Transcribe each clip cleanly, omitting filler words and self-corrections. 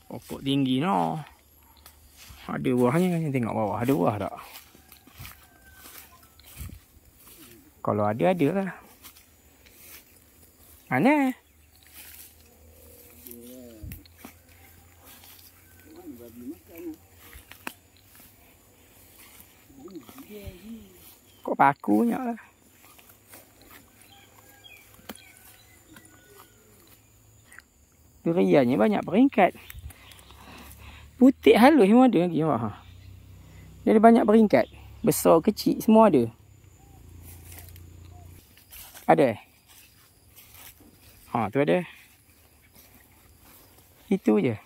Pokok tinggi no. Ada buahnya kan, tengok bawah ada buah tak? Kalau ada lah. Mana? Kok pakunya lah. Duriannya banyak peringkat. Putih halus semua ada lagi. Wah. Dia ada banyak peringkat. Besar kecil semua ada. Ada? Ha, tu ada. Itu je.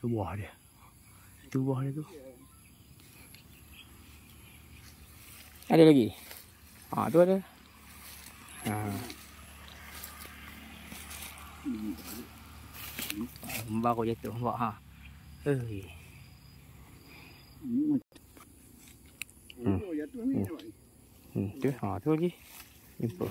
Tu buah dia. Tu buah dia tu. Ada lagi? Tu ada. Baru jatuh. Nampak ha. Tu, tu lagi. Jumpa.